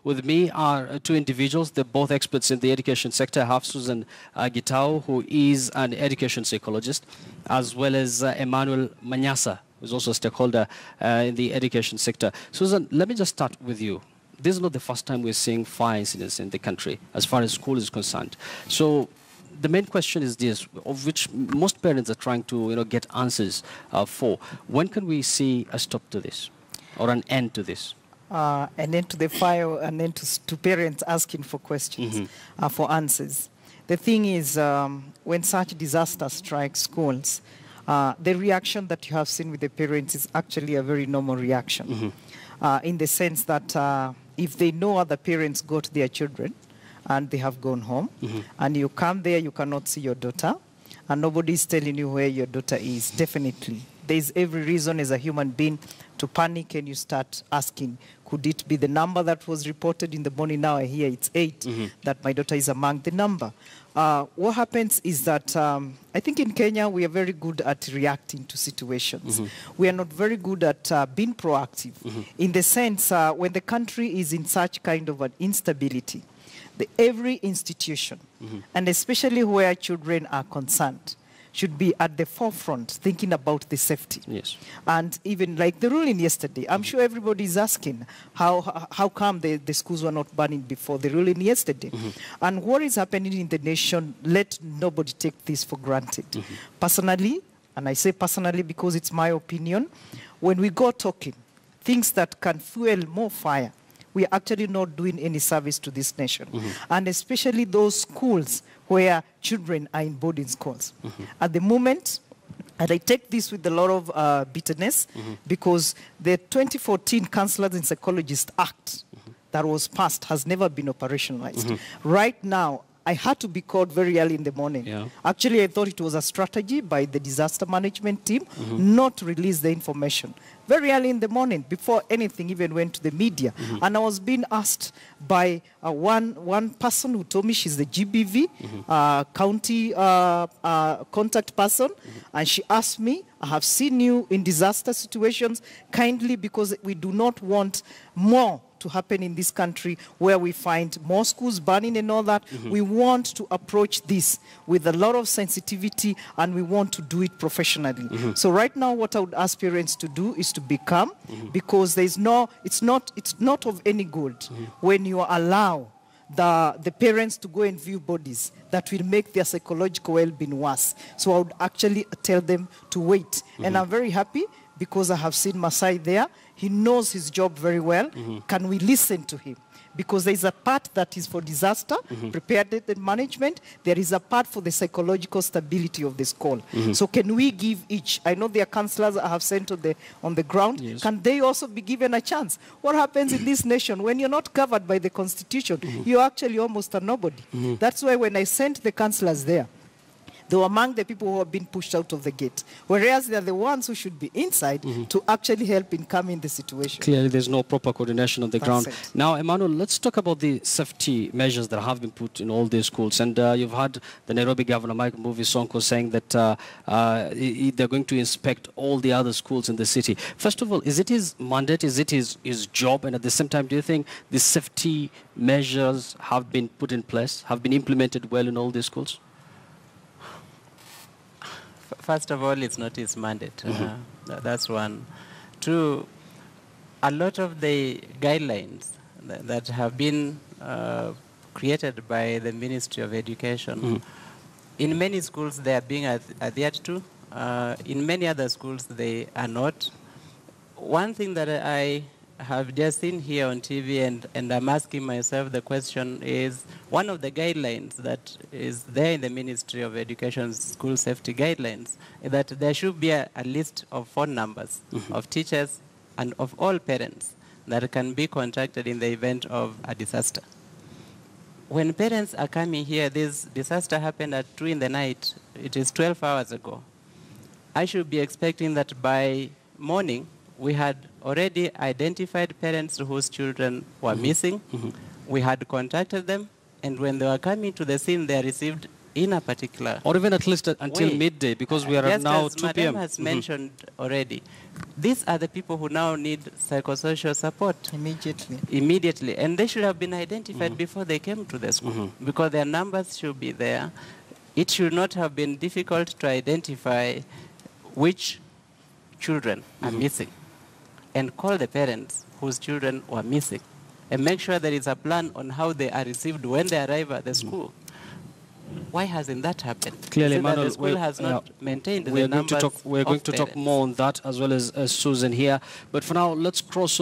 With me are two individuals. They're both experts in the education sector. I have Susan Gitao, who is an education psychologist, as well as Emmanuel Manyasa, who's also a stakeholder in the education sector. Susan, let me just start with you. This is not the first time we're seeing fire incidents in the country as far as school is concerned. So the main question is this, of which most parents are trying to get answers for. When can we see a stop to this or an end to this? An end to the fire, an end to parents asking for questions, for answers. The thing is, when such disaster strikes schools, the reaction that you have seen with the parents is actually a very normal reaction, in the sense that if they know other parents got their children and they have gone home, and you come there, you cannot see your daughter, and nobody is telling you where your daughter is, definitely. There is every reason as a human being to panic, and you start asking, could it be the number that was reported in the morning? Now I hear it's 8, that my daughter is among the number. What happens is that I think in Kenya we are very good at reacting to situations. We are not very good at being proactive, in the sense when the country is in such kind of an instability, every institution, and especially where children are concerned, should be at the forefront thinking about the safety. Yes. And even like the ruling yesterday, I'm sure everybody is asking how come the schools were not burning before the ruling yesterday. And what is happening in the nation, let nobody take this for granted. Personally, and I say personally because it's my opinion, when we go talking, things that can fuel more fire, we are actually not doing any service to this nation. And especially those schools where children are in boarding schools. At the moment, and I take this with a lot of bitterness, because the 2014 Counselors and Psychologists Act that was passed has never been operationalized. Right now, I had to be called very early in the morning. Actually, I thought it was a strategy by the disaster management team not to release the information. Very early in the morning, before anything even went to the media. And I was being asked by one person who told me she's the GBV, county contact person. And she asked me, I have seen you in disaster situations, kindly, because we do not want more to happen in this country where we find more schools burning and all that. We want to approach this with a lot of sensitivity, and we want to do it professionally. So right now what I would ask parents to do is to be calm, because it's not of any good when you allow the parents to go and view bodies that will make their psychological well-being worse. So I would actually tell them to wait. And I'm very happy because I have seen Masai there. He knows his job very well. Can we listen to him? Because there is a part that is for disaster, preparedness and management. There is a part for the psychological stability of the school. So can we give each? I know there are counselors I have sent on the ground. Yes. Can they also be given a chance? What happens in this nation when you're not covered by the Constitution? You're actually almost a nobody. That's why when I sent the counselors there, they were among the people who have been pushed out of the gate, whereas they're the ones who should be inside to actually help in calming the situation. Clearly, there's no proper coordination on the ground. It. Now, Emmanuel, let's talk about the safety measures that have been put in all these schools. And you've had the Nairobi Governor, Mike Mbuvi Sonko, saying that they're going to inspect all the other schools in the city. First of all, is it his mandate? Is it his job? And at the same time, do you think the safety measures have been put in place, have been implemented well in all these schools? First of all, it's not his mandate. That's one. Two, a lot of the guidelines that have been created by the Ministry of Education, in many schools they are being adhered to. In many other schools they are not. One thing that I have just seen here on TV, and I'm asking myself the question, is one of the guidelines that is there in the Ministry of Education's school safety guidelines is that there should be a list of phone numbers of teachers and of all parents that can be contacted in the event of a disaster. When parents are coming here, this disaster happened at 2 in the night. It is 12 hours ago. I should be expecting that by morning we had already identified parents whose children were missing. We had contacted them, and when they were coming to the scene, they received in a particular... Or even at least until way. midday, because we are at now 2 p.m. Madam has mentioned already, these are the people who now need psychosocial support. Immediately. And they should have been identified before they came to the school, because their numbers should be there. It should not have been difficult to identify which children are missing and call the parents whose children were missing and make sure there is a plan on how they are received when they arrive at the school. Why hasn't that happened? Clearly, Emmanuel, the school has not maintained the numbers. We're going to talk more on that, as well as Susan here. But for now, let's cross over.